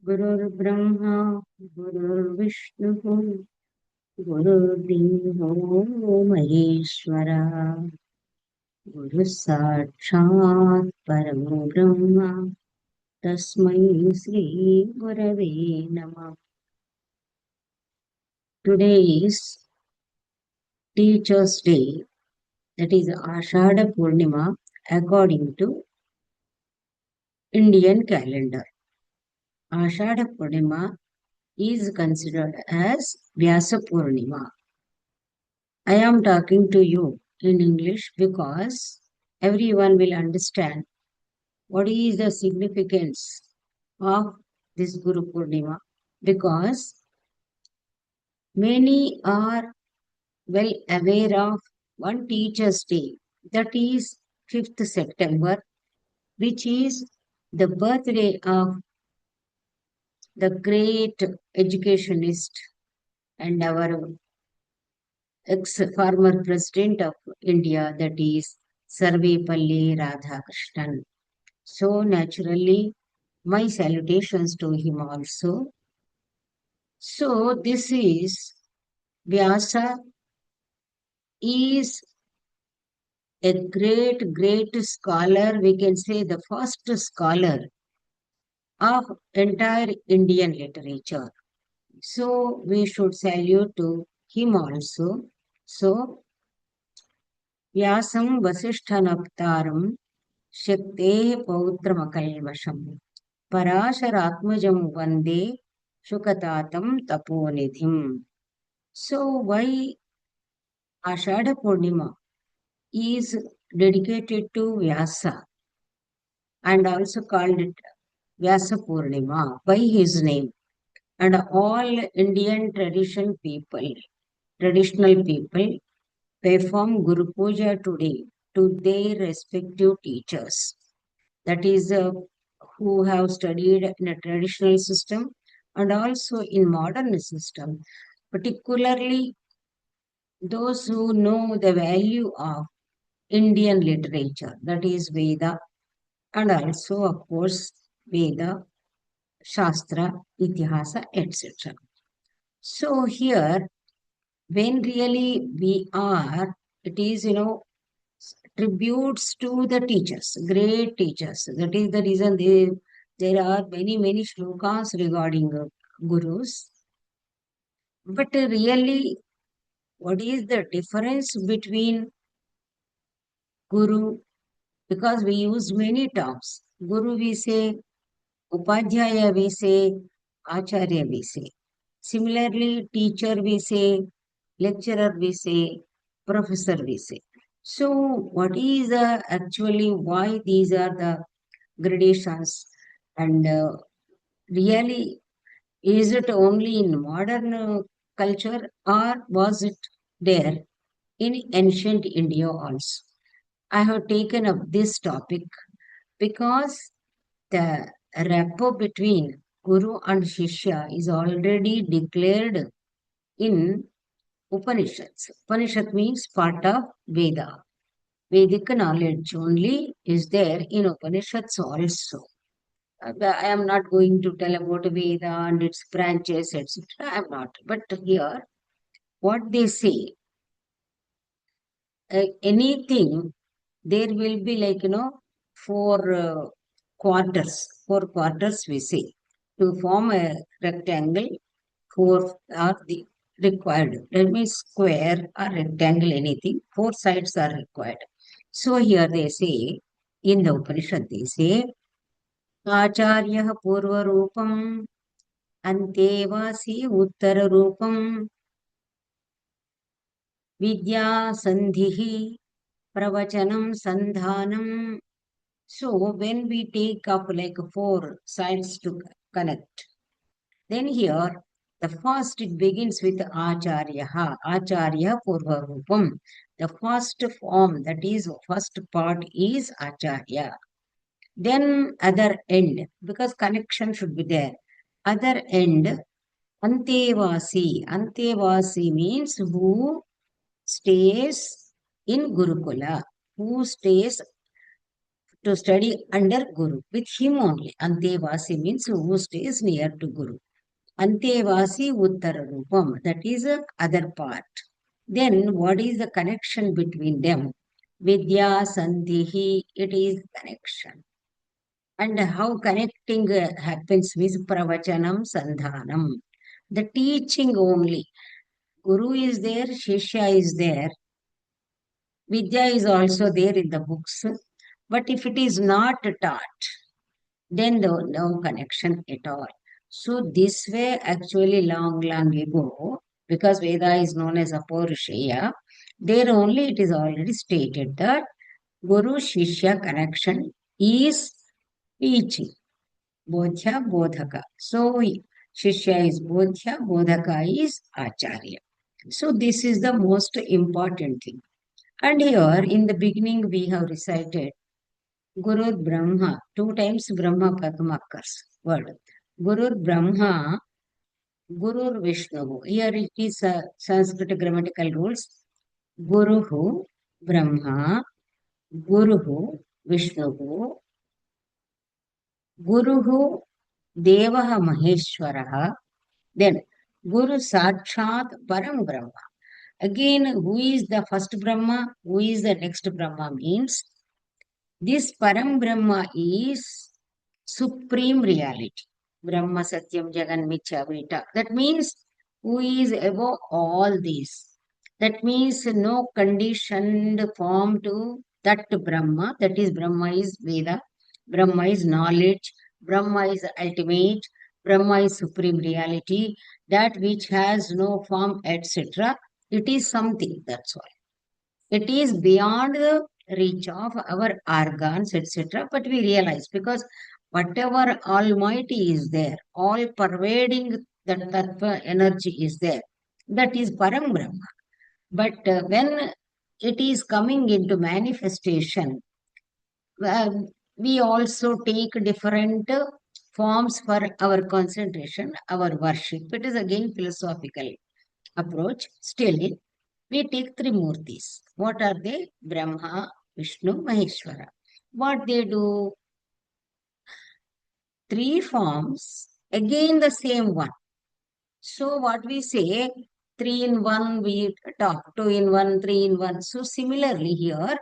गुरुर्ब्रह्मा गुरुर्विष्णुः गुरुर्देवो महेश्वरः गुरुः साक्षात् परमो ब्रह्म तस्मै श्री गुरवे नमः. Today is Teachers' Day, that is Ashadha Purnima according to Indian calendar. Ashadha Purnima is considered as Vyasa Purnima. I am talking to you in English because everyone will understand what is the significance of this Guru Purnima, because many are well aware of one Teacher's Day, that is 5th September, which is the birthday of the great educationist and our ex-former president of India, that is Sarvepalli Radhakrishnan. So naturally, my salutations to him also. So this is Vyasa is a great scholar, we can say the first scholar of entire Indian literature. So we should salute to him also. So Vyasam Vasishthanaptaram Shakteः Pautramakалвашam Parasharatmajam Vande Shukatatam Taponidhim. So why Ashadha Purnima is dedicated to Vyasa and also called it Vyasa Purnima by his name. And all Indian traditional people perform Guru Puja today to their respective teachers. That is, who have studied in a traditional system and also in modern system, particularly those who know the value of Indian literature, that is Veda, and also, of course, Veda, Shastra, Itihasa, etc. So here, when really we are, it is, tributes to the teachers, great teachers. That is the reason there are many shlokas regarding gurus. But really, what is the difference between guru? Because we use many terms. Guru we say, Upadhyaya we say, Acharya we say. Similarly, teacher we say, lecturer we say, professor we say. So what is actually why these are the gradations, and really, is it only in modern culture, or was it there in ancient India also? I have taken up this topic because the rapport between Guru and Shishya is already declared in Upanishads. Upanishad means part of Veda. Vedic knowledge only is there in Upanishads also. I am not going to tell about Veda and its branches, etc. I am not. But here, what they say, anything, there will be like, four quarters we say. To form a rectangle, four are the required. That means square or rectangle, anything, four sides are required. So here they say, in the Upanishad, they say, Acharya Purva Rupam Antevasi Uttara Rupam Vidya Sandhihi Pravachanam Sandhanam. So when we take up like four sides to connect, then here the first it begins with Acharya, Acharya Purva Rupam. The first form, that is first part, is Acharya. Then other end, because connection should be there. Other end, Antevasi. Antevasi means who stays in Gurukula, who stays to study under Guru, with him only. Antevasi means who stays near to Guru. Antevasi Uttara Rupam, that is the other part. Then what is the connection between them? Vidya, Sandhihi, it is connection. And how connecting happens with Pravachanam, Sandhanam. The teaching only. Guru is there, Shishya is there, Vidya is also there in the books. But if it is not taught, then no connection at all. So this way, actually, long ago, because Veda is known as Apaurusheya, there only it is already stated that Guru Shishya connection is teaching. Bodhya Bodhaka. So Shishya is Bodhya, Bodhaka is Acharya. So this is the most important thing. And here in the beginning we have recited Guru Brahma. Two times Brahma Padma occurs. Word. Guru Brahma, Guru Vishnu. Here it is Sanskrit grammatical rules. Guruhu Brahma, Guruhu Vishnu, Guruhu Devaha Maheshwaraha. Then Guru Sakshat Param Brahma. Again, who is the first Brahma? Who is the next Brahma means this Param Brahma is supreme reality. Brahma Satyam Jagan Michya Vita. That means who is above all these. That means no conditioned form to that Brahma. That is Brahma is Veda. Brahma is knowledge. Brahma is ultimate. Brahma is supreme reality. That which has no form, etc. It is something. That's all. It is beyond the reach of our organs, etc. But we realize because whatever Almighty is there, all pervading that Tattva energy is there, that is Param Brahma. But when it is coming into manifestation, uh, we also take different forms for our concentration, our worship. It is again philosophical approach. Still, we take three murtis. What are they? Brahma, Vishnu, Maheshwara. What they do? Three forms, again the same one. So what we say, three in one, we talk, two in one, three in one. So similarly here,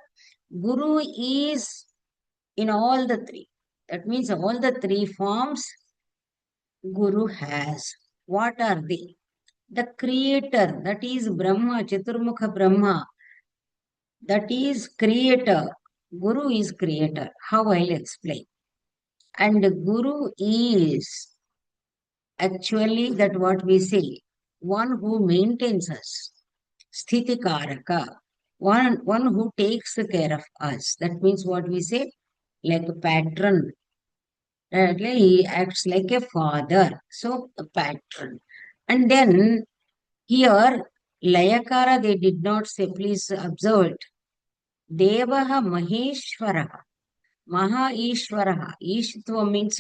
Guru is in all the three. That means all the three forms Guru has. What are they? The creator, that is Brahma, Chaturmukha Brahma, that is creator. Guru is creator. How I'll explain. And Guru is actually that what we say, one who maintains us. Sthitikaraka. One who takes care of us. That means what we say, like a patron. He acts like a father. So a patron. And then here, Layakara, they did not say, please observe it. Devaha Maheshwaraha. Maha Ishvaraha. Ishtva means,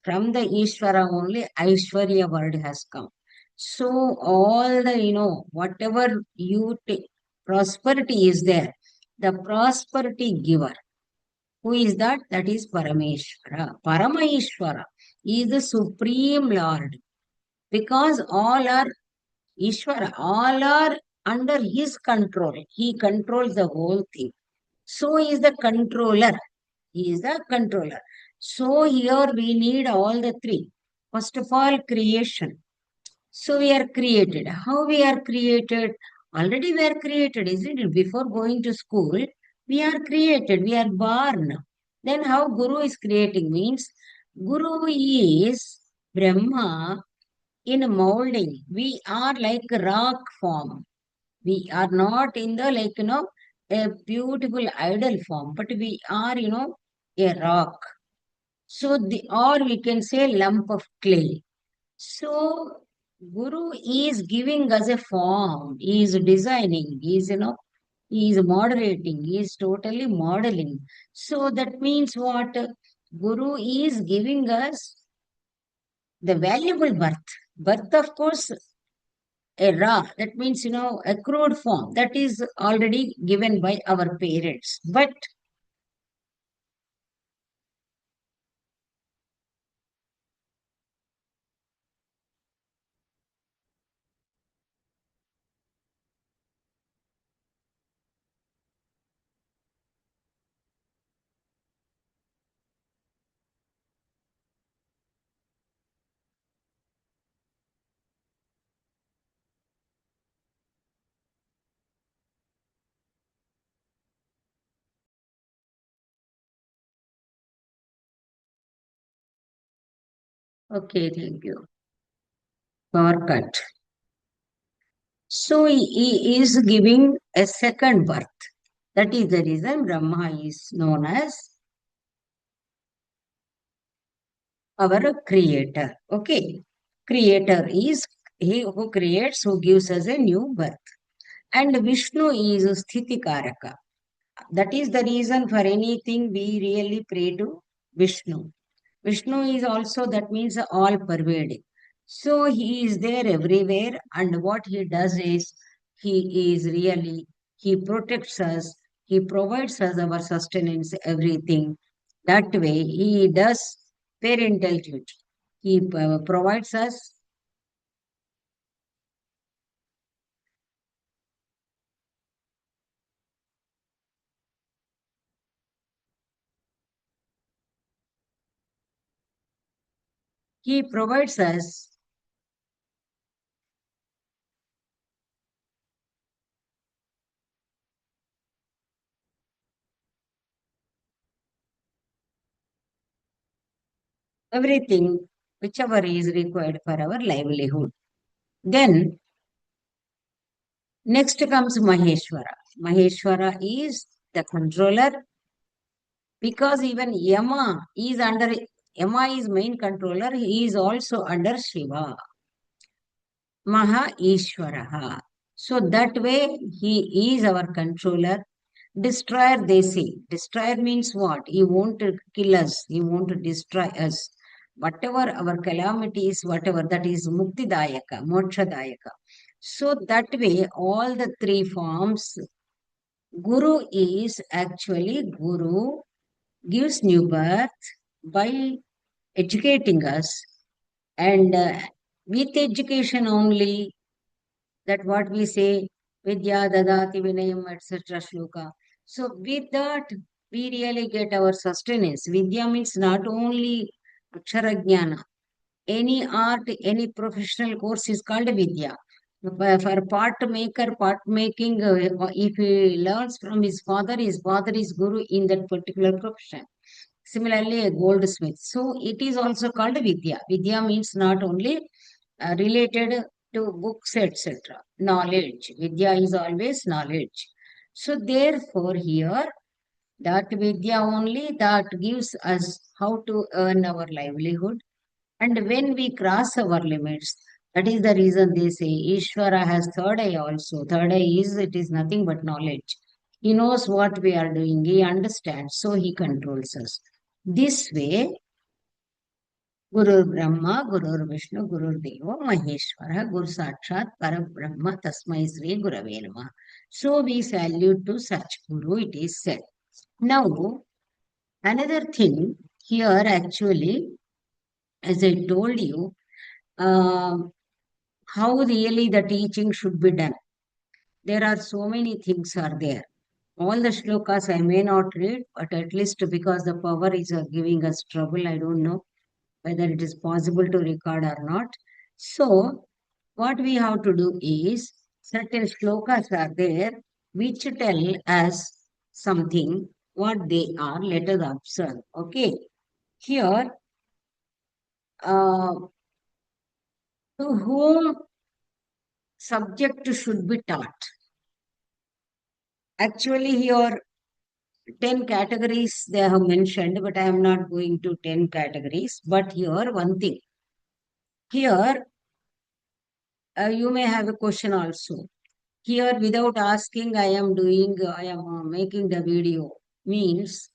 from the Ishvara only Aishwarya word has come. So all the, whatever you take, prosperity is there. The prosperity giver. Who is that? That is Parameshwara. Parameshwara is the Supreme Lord. Because all are Ishvara, all are under his control. He controls the whole thing. So he is the controller. He is the controller. So here we need all the three. First of all, creation. So we are created. How we are created? Already we are created, isn't it? Before going to school, we are created. We are born. Then how Guru is creating means Guru is Brahma in molding. We are like rock form. We are not in the a beautiful idol form, but we are, a rock. So or we can say lump of clay. So Guru is giving us a form. He is designing. He is moderating. He is totally modeling. So that means what? Guru is giving us the valuable birth. Birth, of course, a raw. That means, a crude form. That is already given by our parents. But Okay, thank you. Power cut. So he is giving a second birth. That is the reason Brahma is known as our creator. Okay. Creator is he who creates, who gives us a new birth. And Vishnu is Sthitikaraka. That is the reason for anything we really pray to Vishnu. Vishnu is also, that means all pervading. So he is there everywhere, and what he does is he is really, he protects us, he provides us our sustenance, everything. That way he does parental duty. He provides us, he provides us everything whichever is required for our livelihood. Then next comes Maheshwara. Maheshwara is the controller, because even Yama is main controller, he is also under Shiva. Maha Ishvaraha. So that way he is our controller. Destroyer, they say. Destroyer means what? He won't kill us, he won't destroy us. Whatever our calamities, whatever, that is Muktidayaka, Mokshadayaka. So that way, all the three forms, Guru is actually Guru gives new birth by educating us, and with education only, that what we say, vidya dadati vinayam, etc. shloka. So with that we really get our sustenance. Vidya means not only akshara jnana. Any art, any professional course is called vidya. For part maker, part making, if he learns from his father is guru in that particular profession. Similarly, a goldsmith. So it is also called Vidya. Vidya means not only related to books, etc. Knowledge. Vidya is always knowledge. So therefore, here that Vidya only that gives us how to earn our livelihood. And when we cross our limits, that is the reason they say Ishvara has third eye also. Third eye is, it is nothing but knowledge. He knows what we are doing. He understands. So he controls us. This way, Guru Brahma, Guru Vishnu, Guru Deva, Maheshwara, Guru Sakshat, Parabrahma, Tasmai Sri Gurave Namah. So we salute to such Guru, it is said. Now, another thing here actually, as I told you, um, how really the teaching should be done. There are so many things are there. All the shlokas I may not read, but at least because the power is giving us trouble, I don't know whether it is possible to record or not. So, what we have to do is, certain shlokas are there which tell us something, what they are, let us observe. Okay. Here, to whom subject should be taught. Actually, here 10 categories they have mentioned, but I am not going to 10 categories. But here, one thing. Here, you may have a question also. Here, without asking, I am making the video. Means,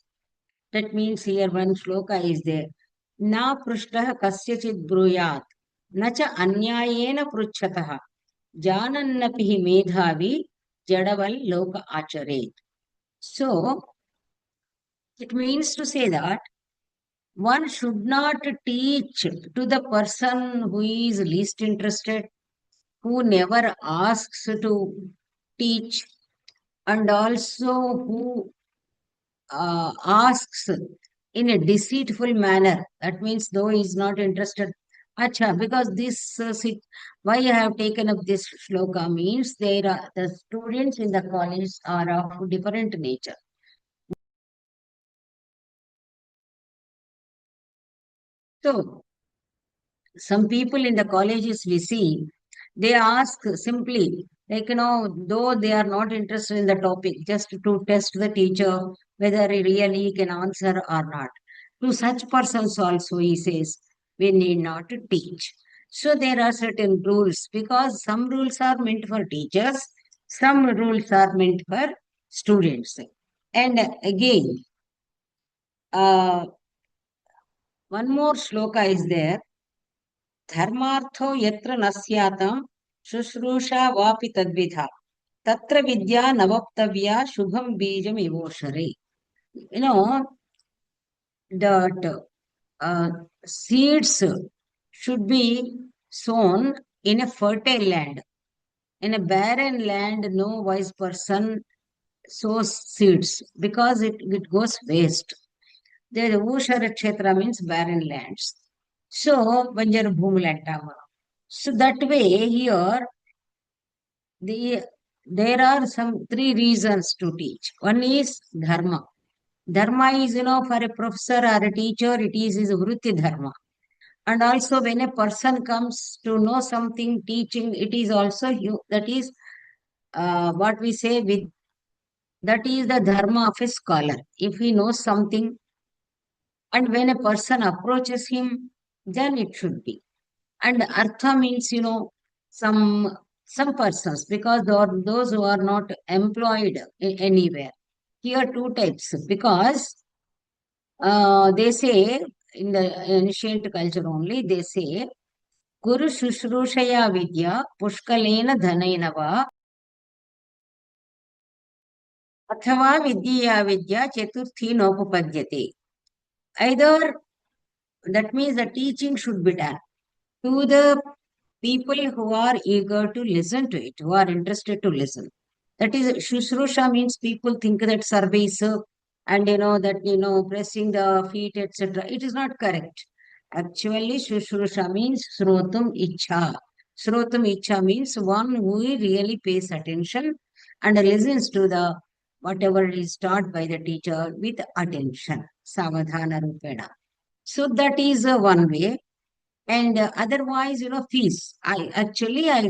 that means here one shloka is there. Na prushtah kasyachit bruyat. Na cha anyayena pruchhatah. Janannapihi medhavi jadaval loka acharet. So, it means to say that one should not teach to the person who is least interested, who never asks to teach, and also who asks in a deceitful manner. That means though he is not interested. Acha, because why I have taken up this shloka means there are the students in the college are of different nature. So some people in the colleges we see, they ask simply, like, though they are not interested in the topic, just to test the teacher whether he really can answer or not. To such persons also, he says, we need not to teach. So there are certain rules because some rules are meant for teachers, some rules are meant for students. And again, uh, one more shloka is there. धर्मार्थो यत्र न स्यातं शुश्रूषा वापि तद्विधा तत्र विद्या नवप्तव्या Shubham बीजम इवोषरे. You know that seeds should be sown in a fertile land. In a barren land, no wise person sows seeds because it goes waste. The Ushara Kshetra means barren lands. So, Banjar Bhumilantama. So that way here the there are some three reasons to teach. One is dharma. Dharma is, for a professor or a teacher, it is his vritti dharma. And also when a person comes to know something, teaching, it is also that is what we say with that is the dharma of a scholar. If he knows something, and when a person approaches him, then it should be. And artha means, some some persons, because those who are not employed anywhere. Here two types, because they say in the ancient culture only, they say Guru Shushrushaya Vidya Pushkalena Dhanainava Athava Vidya Vidya Chaturthi Nopupadyate. Either that means the teaching should be done to the people who are eager to listen to it, who are interested to listen. That is, Shushrusha means people think that service and pressing the feet, etc. It is not correct. Actually, Shushrusha means Srotum Icha. Srotum Icha means one who really pays attention and listens to the whatever is taught by the teacher with attention. Savadhana Rupena. So that is one way. And otherwise, fees. I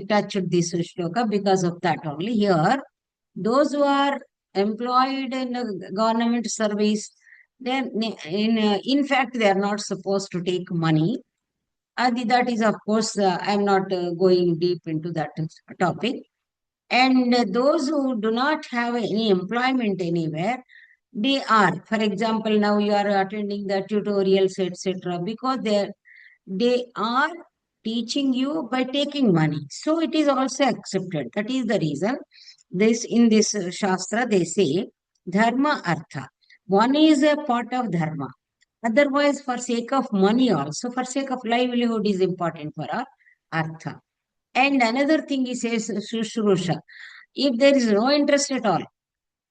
touched this shloka because of that only. Here, those who are employed in a government service, then in fact, they are not supposed to take money. That is, of course, I am not going deep into that topic. And those who do not have any employment anywhere, they are, for example, now you are attending the tutorials, etc., because they are teaching you by taking money. So it is also accepted. That is the reason this in this Shastra they say Dharma Artha. One is a part of Dharma. Otherwise, for sake of money also, for sake of livelihood is important for our Artha. And another thing he says, Shushrusha. If there is no interest at all,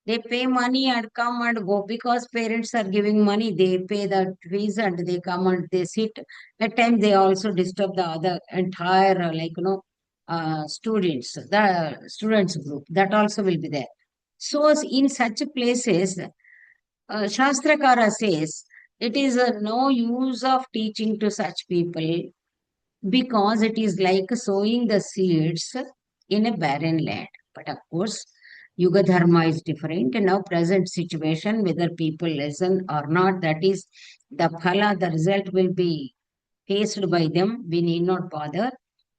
they pay money and come and go because parents are giving money. They pay the fees and they come and they sit. At times they also disturb the other entire students, the students group. That also will be there. So in such places, Shastrakara says it is no use of teaching to such people because it is like sowing the seeds in a barren land. But of course, Yuga Dharma is different. And now present situation, whether people listen or not, that is the phala, the result will be faced by them. We need not bother.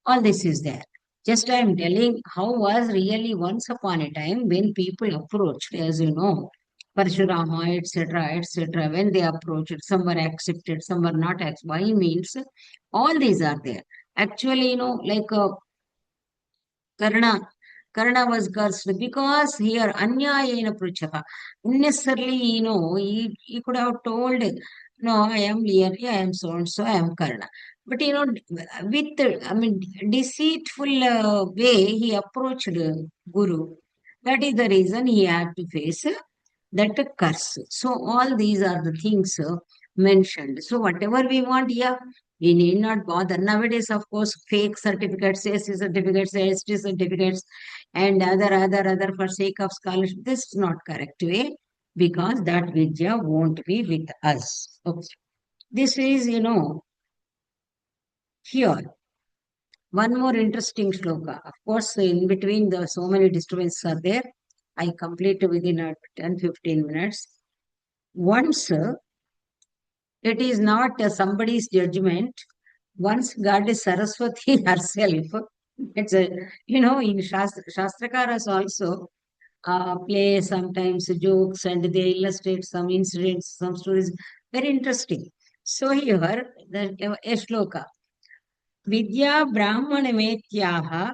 All this is there. Just I am telling how was really once upon a time when people approached, as you know, Parshurama, etc., etc. When they approached, some were accepted, some were not accepted. Why means all these are there. Actually, like Karna, Karna was cursed because here Anyayena Pruchaka. Unnecessarily, he could have told, no, I am Leary, I am so and so, I am Karna. But with deceitful way he approached Guru. That is the reason he had to face that curse. So all these are the things mentioned. So whatever we want, yeah, we need not bother. Nowadays, of course, fake certificates, SC certificates, ST certificates, and other for sake of scholarship. This is not correct way because that vidya won't be with us. Okay. This is, Here, one more interesting shloka. Of course, in between the so many disturbances are there. I complete within 10-15 minutes. Once it is not somebody's judgment. Once Goddess Saraswati herself, it's a, in Shastrakaras also play sometimes jokes and they illustrate some incidents, some stories. Very interesting. So here, a shloka. Vidya Brahmana Metyaha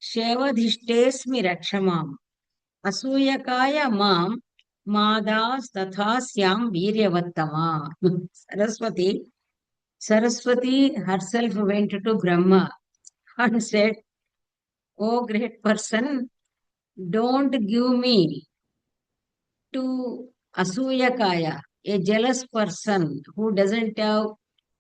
Shevadhishtesmi Rakshamaam Asuyakaya Mam Madas Tathasyam Viryavatama. Saraswati herself went to Brahma and said, "Oh, great person, don't give me to Asuyakaya, a jealous person who doesn't have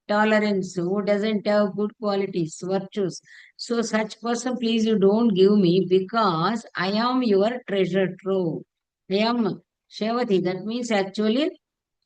tolerance, who doesn't have good qualities, virtues. So such person, please you don't give me because I am your treasure trove. I am Shevati. That means actually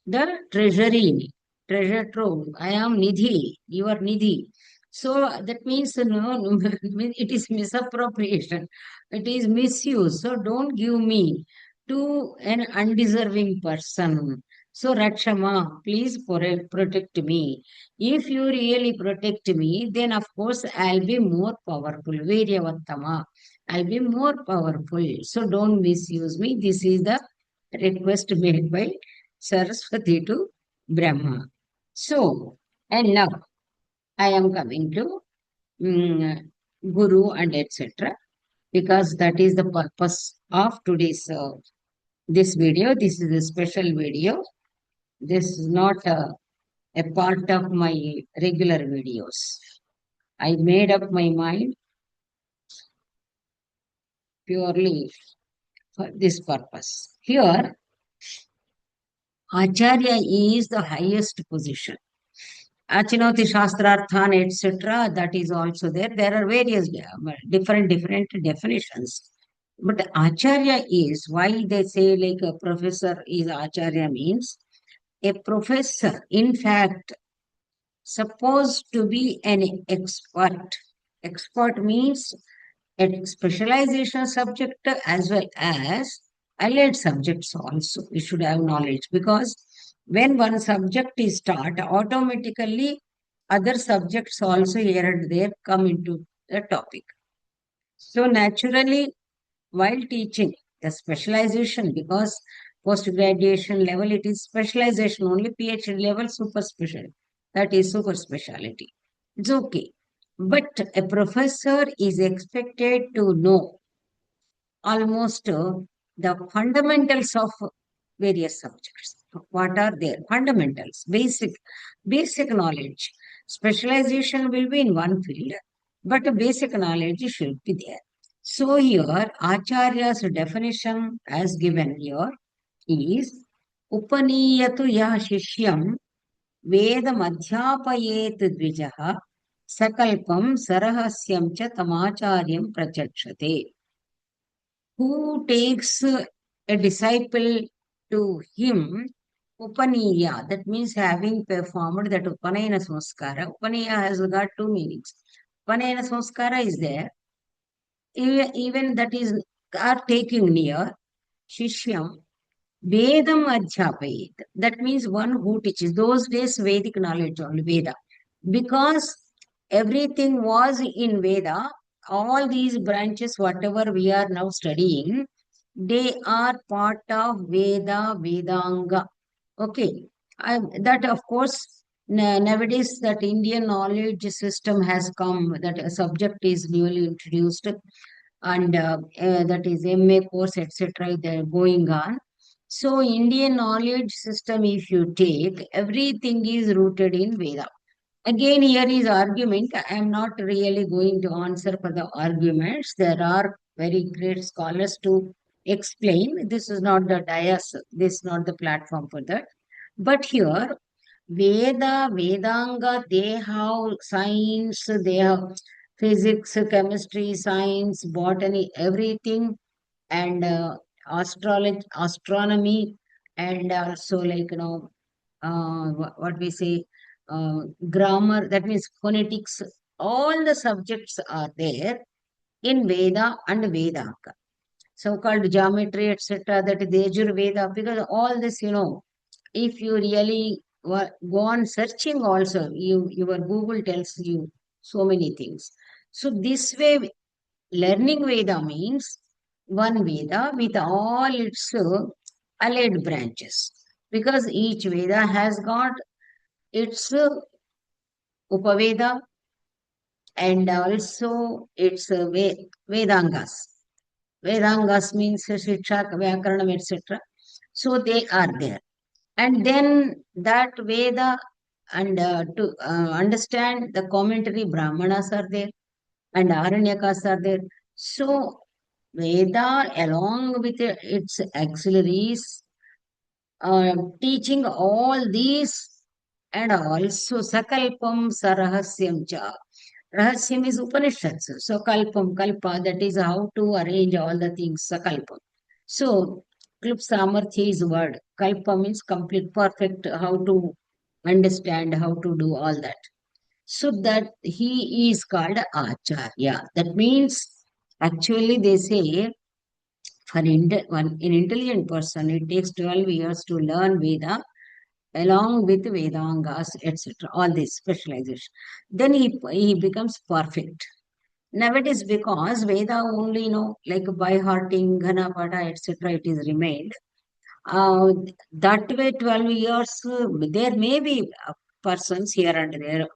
the treasure trove. I am Nidhi, your Nidhi. So that means no, it is misappropriation. It is misuse. So don't give me to an undeserving person. So Rakshama, please protect me. If you really protect me, then of course I'll be more powerful. Viryavattama. I'll be more powerful. So don't misuse me. This is the request made by Saraswati to Brahma. So, and now I am coming to mm, Guru and etc. because that is the purpose of today's this video. This is a special video. This is not a part of my regular videos. I made up my mind purely for this purpose. Here, Acharya is the highest position. Achinoti Shastrarthan, etc. That is also there. There are various different definitions. But Acharya is why they say like a professor is Acharya means a professor, in fact, supposed to be an expert. Expert means a specialization subject as well as allied subjects also. We should have knowledge because when one subject is taught, automatically other subjects also here and there come into the topic. So naturally, while teaching the specialization, because post-graduation level, it is specialization, only PhD level, super special. That is super speciality. It's okay. But a professor is expected to know almost the fundamentals of various subjects. What are their fundamentals? Basic knowledge. Specialization will be in one field, but a basic knowledge should be there. So here, Acharya's definition as given here is Upaniyatu ya shishyam Vedam adhyapayet dvijaha sakalpam sarahasyam cha tamacharyam prachakshate. Who takes a disciple to him, Upaniya, that means having performed that Upanayana Samskara. Upaniya has got two meanings. Upanayana Samskara is there, even that is are taking near Shishyam, Vedam Adhyapayit. That means one who teaches. Those days, Vedic knowledge only, Veda. Because everything was in Veda, all these branches, whatever we are now studying, they are part of Veda, Vedanga. Okay. That, of course, nowadays that Indian knowledge system has come, that a subject is newly introduced, and that is MA course, etc. They're going on. So Indian knowledge system, if you take, everything is rooted in Veda. Again, here is argument. I am not really going to answer for the arguments. There are very great scholars to explain. This is not the dais, this is not the platform for that. But here, Veda, Vedanga, they have science, they have physics, chemistry, science, botany, everything, and astrology, astronomy, and also like, what we say, grammar, that means phonetics, all the subjects are there in Veda and Vedanga. So-called geometry, etc., that is the Yajurveda, because all this, if you really go on searching also, your Google tells you so many things. So this way, learning Veda means one Veda with all its allied branches, because each Veda has got its Upaveda and also its Vedangas. Vedangas means Shiksha, Vyakaranam, etc. So they are there. And then that Veda, and to understand the commentary, Brahmanas are there and Aranyakas are there. So Veda, along with its auxiliaries, teaching all these, and also Sakalpam Sarahasyam Cha. Rahasyam is Upanishads. So Kalpam, Kalpa, that is how to arrange all the things, Sakalpam. So Klup Samarthya is word. Kalpa means complete, perfect, how to understand, how to do all that. So that he is called Acharya. That means, actually they say, for an intelligent person, it takes 12 years to learn Veda along with Vedangas, etc. All this specialization. Then he becomes perfect. Nowadays, because Veda only, like by hearting, Ghanapada, etc., it is remained. Uh, that way, 12 years, there may be persons here and there,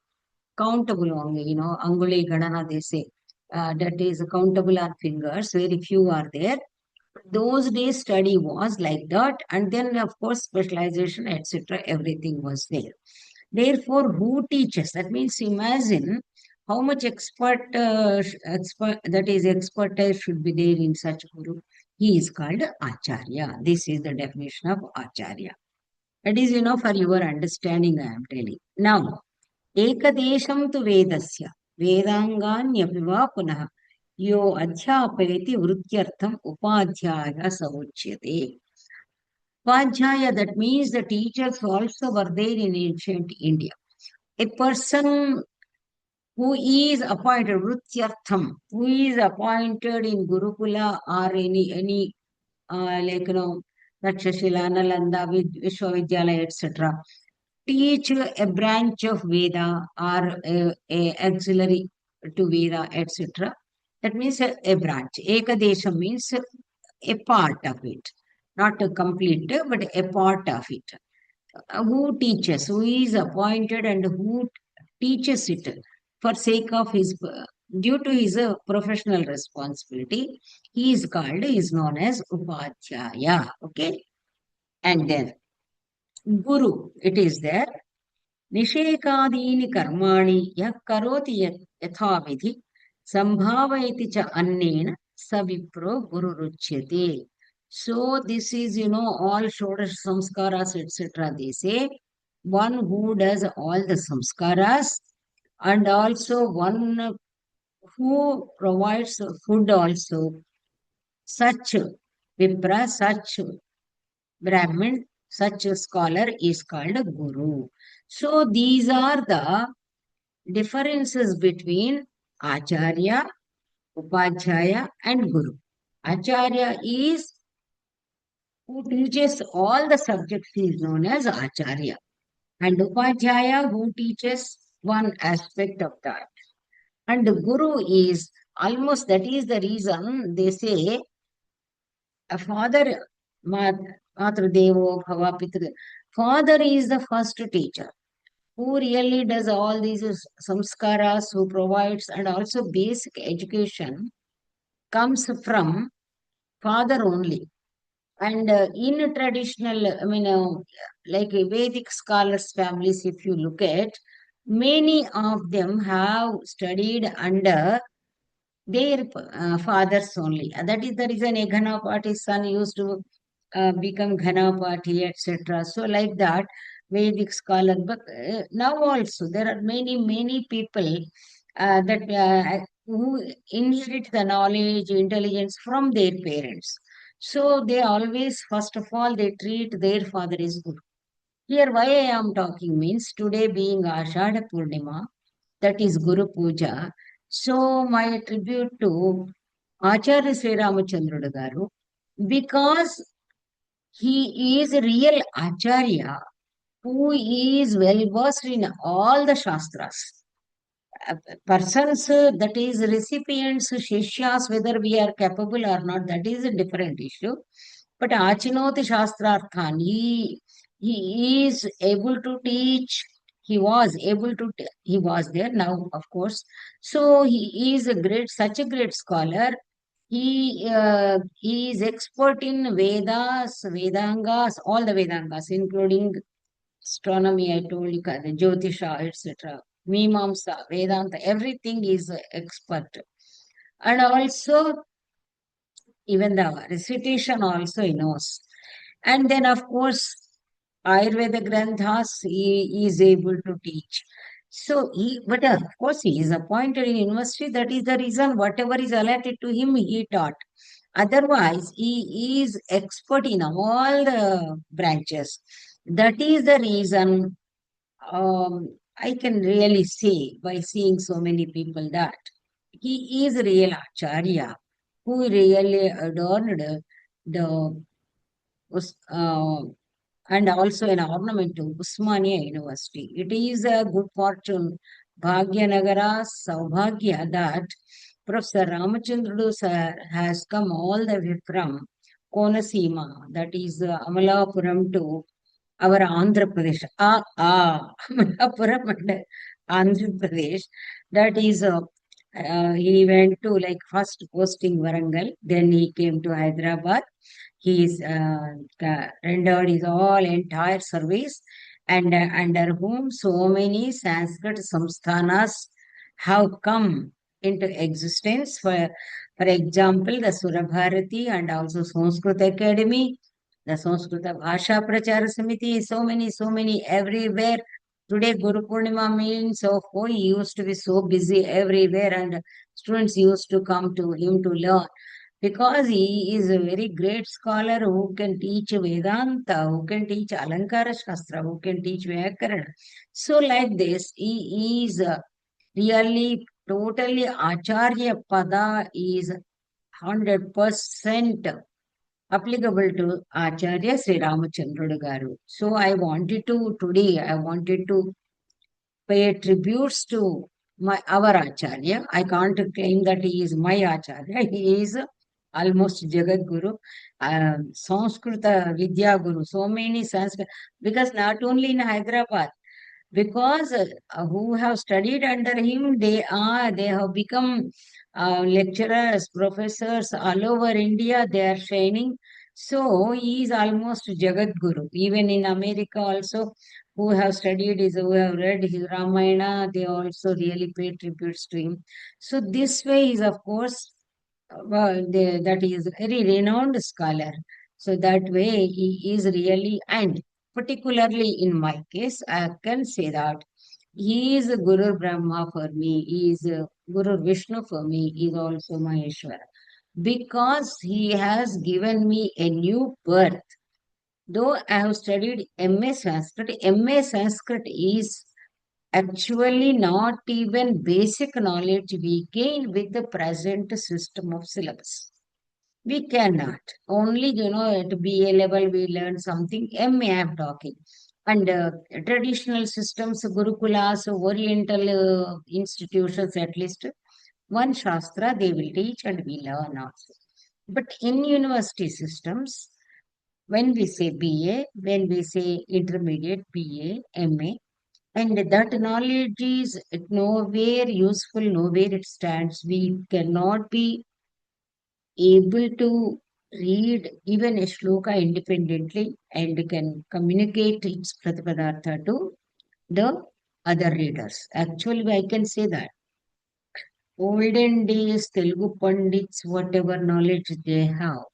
countable only, Anguli Ganana, they say. That is countable on fingers, very few are there. Those days study was like that, and then of course specialization, etc., everything was there. Therefore, who teaches? That means, imagine how much expert, that is expertise, should be there in such guru. He is called Acharya. This is the definition of Acharya. That is, for your understanding, I am telling now. Ekadesham tu vedasya vedanganyaphi va punah यो अध्यापयति वृत्त्यर्थम उपाध्याय स उच्यते. Upadhyaya, that means the teachers also were there in ancient India. A person who is appointed, Vrutyartham, who is appointed in Gurukula or any like, Rakshashila, Nalanda, Vishwavidyalaya, etc., teach a branch of Veda or a auxiliary to Veda, etc. That means a branch. Ekadesha means a part of it, not a complete, but a part of it. Who teaches, who is appointed and who teaches it for sake of his, due to his professional responsibility, he is known as Upadhyaya. Okay. And then Guru, it is there. निषेकादीनि कर्माणि यः करोति यथाविधि संभावयति च अन्नेन स Wipro गुरुरुच्यते. So this is, all Shodash samskaras, etc. They say one who does all the samskaras, and also one who provides food also. Such Vipra, such Brahmin, such a scholar is called a Guru. So these are the differences between Acharya, Upadhyaya, and Guru. Acharya is who teaches all the subjects, is known as Acharya. And Upadhyaya who teaches one aspect of that. And the Guru is almost, that is the reason they say a father, Matrudevo Bhava Pitru, father is the first teacher who really does all these samskaras, who provides, and also basic education comes from father only. And in traditional, like Vedic scholars' families, if you look at, many of them have studied under their fathers only. That is the reason a Ghanapati's son used to become Ghanapati, etc. So like that, Vedic scholar. But now also there are many people that who inherit the knowledge, intelligence from their parents. So they always, first of all, they treat their father as Guru. Here, why I am talking means, today being Ashadha Purnima, that is Guru Puja. So my tribute to Acharya Sri Ramachandra Garu, because he is a real Acharya who is well versed in all the Shastras. Persons, that is recipients, Shishyas, whether we are capable or not, that is a different issue. But Achinoti Shastrarthan, he is able to teach. He was able to, he was there now, of course. So he is a great, such a great scholar. He is expert in Vedas, Vedangas, all the Vedangas, including astronomy, I told you, the Jyotisha, etc. Mimamsa, Vedanta, everything is expert. And also, even the recitation also he knows. And then, of course, Ayurveda Granthas, he is able to teach. So, but of course, he is appointed in university. That is the reason whatever is allotted to him, he taught. Otherwise, he is expert in all the branches. That is the reason I can really say by seeing so many people that he is a real Acharya who really adorned the uh, and also an ornament to Usmania University. It is a good fortune, Bhagyanagara Saubhagya, that Professor Ramachandra sir has come all the way from Konasima, that is Amalapuram, to our Andhra Pradesh. Amalapuram and Andhra Pradesh. That is, he went to like first posting Varangal, then he came to Hyderabad. He is rendered his all entire service, and under whom so many Sanskrit samsthanas have come into existence. For example, the Surabharati and also Sanskrit Academy, the Sanskrita Bhasha Prachara Samiti, so many everywhere. Today, Guru Purnima means, oh, he used to be so busy everywhere, and students used to come to him to learn, because he is a very great scholar who can teach Vedanta, who can teach Alankara Shastra, who can teach Vyakarana. So, like this, he is really totally Acharya Pada is 100% applicable to Acharya Sri Ramachandra Garu. So, I wanted to pay tributes to our Acharya. I can't claim that he is my Acharya. He is almost Jagat Guru, Sanskrita Vidya Guru, so many Sanskrit, because not only in Hyderabad, because who have studied under him, they have become lecturers, professors all over India. They are shining. So he is almost Jagat Guru. Even in America also, who have studied his, who have read his Ramayana, they also really pay tributes to him. So this way is, of course, that is a very renowned scholar. So that way he is really, and particularly in my case, I can say that he is a Guru Brahma for me, he is a Guru Vishnu for me, he is also Maheshwara. Because he has given me a new birth. Though I have studied MA Sanskrit, MA Sanskrit is actually not even basic knowledge we gain with the present system of syllabus. We cannot. Only, at BA level we learn something. MA I'm talking. And traditional systems, Gurukulas, Oriental institutions, at least one Shastra they will teach and we learn also. But in university systems, when we say BA, when we say intermediate, BA, MA, and that knowledge is nowhere useful, nowhere it stands. We cannot be able to read even a shloka independently and can communicate its pratipadartha to the other readers. Actually, I can say that olden days Telugu Pandits, whatever knowledge they have,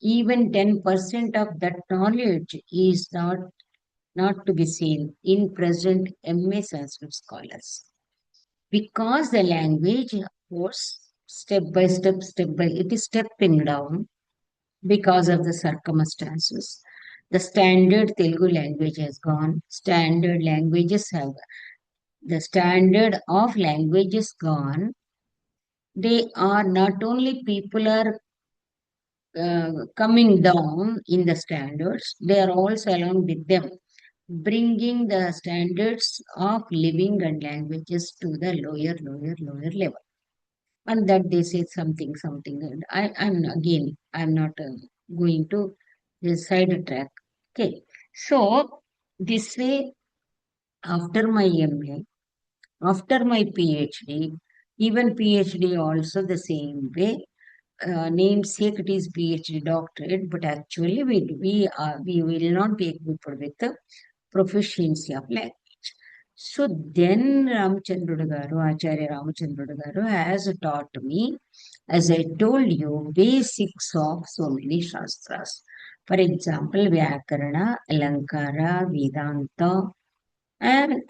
even 10% of that knowledge is not to be seen in present MA Sanskrit scholars. Because the language, of course, step by, it is stepping down because of the circumstances. The standard Telugu language has gone. Standard languages have. The standard of language is gone. They are not only people are coming down in the standards, they are also along with them, bringing the standards of living and languages to the lower level. And that they say something. And I'm not going to sidetrack. Okay. So, this way, after my MA, after my PhD, even PhD also the same way, namesake it is PhD doctorate, but actually we will not be equipped with the proficiency of language. So then Ramchandra Garu, Acharya Ramachandra Garu has taught me, as I told you, basics of so many shastras. For example, Vyakarana, Alankara, Vedanta, and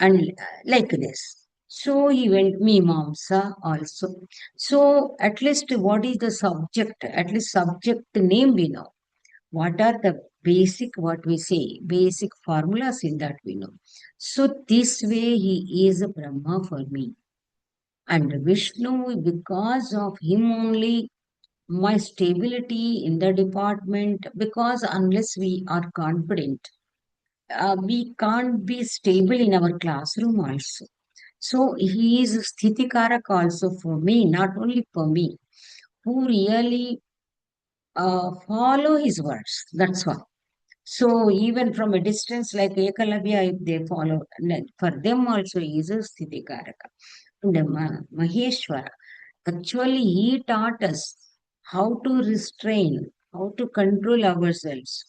like this. So he went Mimamsa also. So at least what is the subject? At least subject name we know. What are the basic, what we say, basic formulas in that we know. So this way he is a Brahma for me. And Vishnu, because of him only, my stability in the department, because unless we are confident, we can't be stable in our classroom also. So he is Sthitikarak also for me, not only for me, who really follow his words. That's why. So even from a distance, like Ekalavya, if they follow, for them also he is a Sthitikaraka. And Maheshwara, actually he taught us how to restrain, how to control ourselves,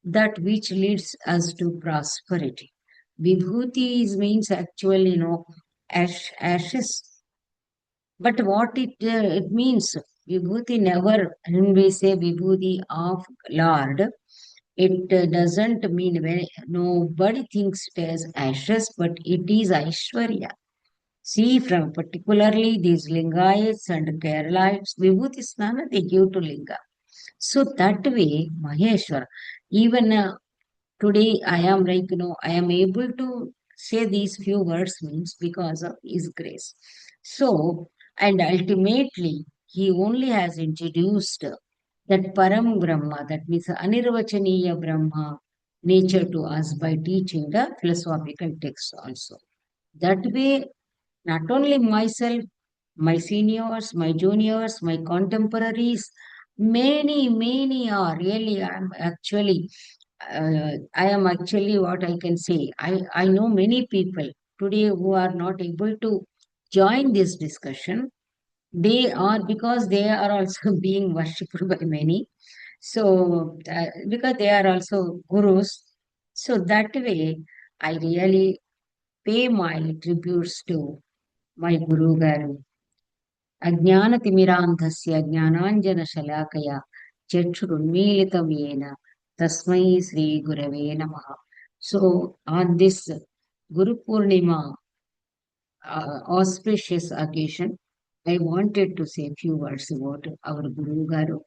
that which leads us to prosperity. Vibhuti means actually, ashes. But what it means, Vibhuti never, when we say Vibhuti of Lord, it doesn't mean when nobody thinks it as ashes, but it is Aishwarya. See, from particularly these Lingayats and Keralites, Vibhuti Snana they give to Linga. So that way, Maheshwar, even today I am like, I am able to say these few words means because of His grace. So, and ultimately, He only has introduced that Param Brahma, that means Anirvachaniya Brahma nature to us by teaching the philosophical texts also. That way, not only myself, my seniors, my juniors, my contemporaries, many are really, I am actually what I can say. I know many people today who are not able to join this discussion. They are because they are also being worshipped by many. So, because they are also gurus. So that way, I really pay my tributes to my Guru Garu. अज्ञानतिमिरान्धस्य ज्ञानाञ्जनशलाकया चक्षुरुन्मीलितं येन तस्मै श्रीगुरवे नमः. So on this Guru Purnima auspicious occasion, I wanted to say a few words about our Guru Garu.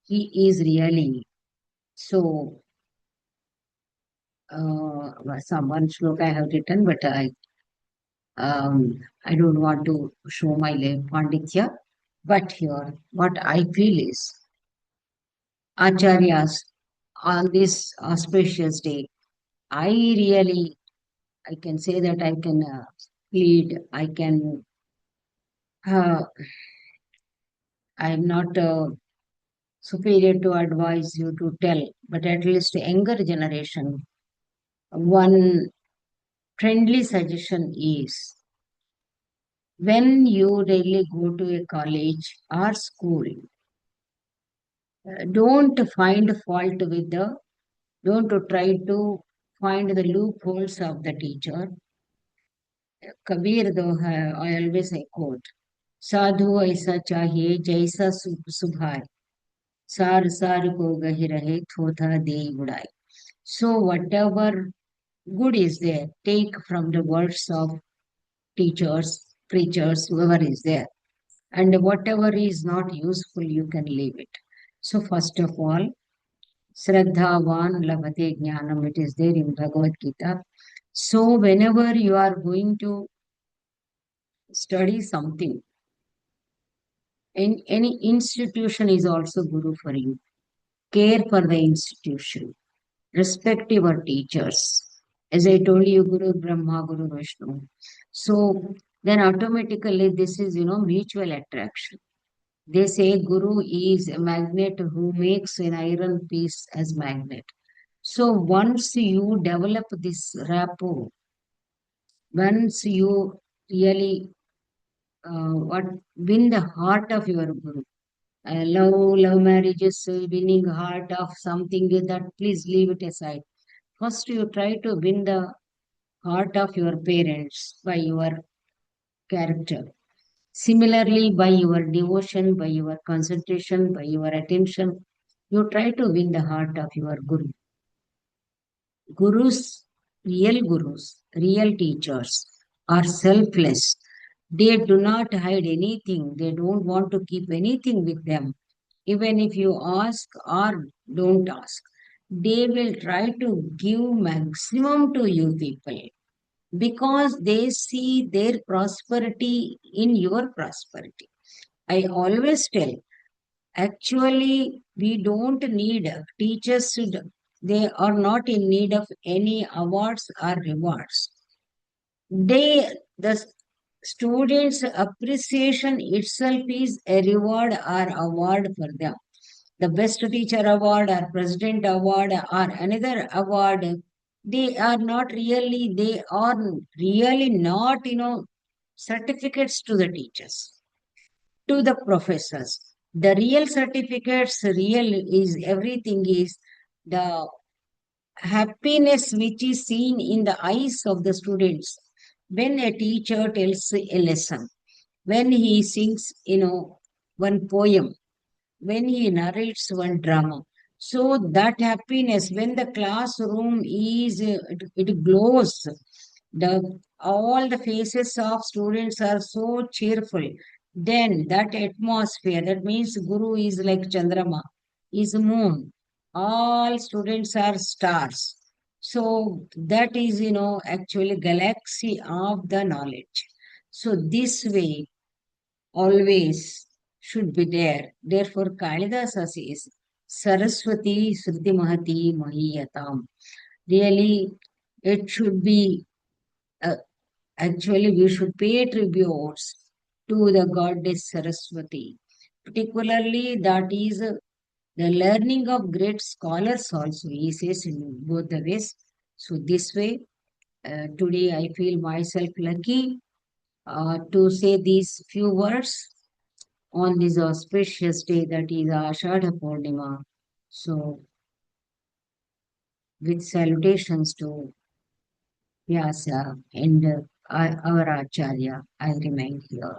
He is really so. Some one shloka I have written, but I don't want to show my panditya. But here, what I feel is Acharyas on this auspicious day, I really, I can say that I can lead, uh, I'm not superior to advise you to tell, but at least younger generation, one friendly suggestion is when you really go to a college or school, don't find fault with don't try to find the loopholes of the teacher. Kabir Doha, I always I quote, साधु ऐसा चाहिए जैसा सुभाए सार सार को गही रहे थोथा दे उड़ाए. So whatever good is there, take from the words of teachers, preachers, whoever is there. And whatever is not useful, you can leave it. So first of all, Shraddhavan Labhate Jnanam, it is there in Bhagavad Gita. So whenever you are going to study something. In any institution is also Guru for you. Care for the institution. Respect your teachers. As I told you, Guru Brahma, Guru Vishnu. So then automatically this is, mutual attraction. They say Guru is a magnet who makes an iron piece as magnet. So once you develop this rapport, once you really what win the heart of your Guru, love marriages, winning heart of something that please leave it aside. First, you try to win the heart of your parents by your character. Similarly, by your devotion, by your concentration, by your attention, you try to win the heart of your Guru. Gurus, real teachers are selfless. They do not hide anything. They don't want to keep anything with them. Even if you ask or don't ask, they will try to give maximum to you people because they see their prosperity in your prosperity. I always tell, actually, we don't need teachers, they are not in need of any awards or rewards. The students' appreciation itself is a reward or award for them. The best teacher award or president award or another award, they are really not, certificates to the teachers, to the professors. The real certificates, real is everything is the happiness which is seen in the eyes of the students when a teacher tells a lesson, when he sings, one poem, when he narrates one drama. So that happiness, when the classroom is, it glows. All the faces of students are so cheerful. Then that atmosphere, that means Guru is like Chandrama, is moon. All students are stars. So that is, actually galaxy of the knowledge. So this way, always should be there. Therefore, Kalidasa says, Saraswati Sruti Mahati Mahiyatam. Really, it should be, uh, actually, we should pay tributes to the goddess Saraswati. Particularly, that is the learning of great scholars also, he says in both the ways. So, this way, today I feel myself lucky to say these few words on this auspicious day, that is Ashadha Purnima. So, with salutations to Vyasa and our Acharya, I remain here.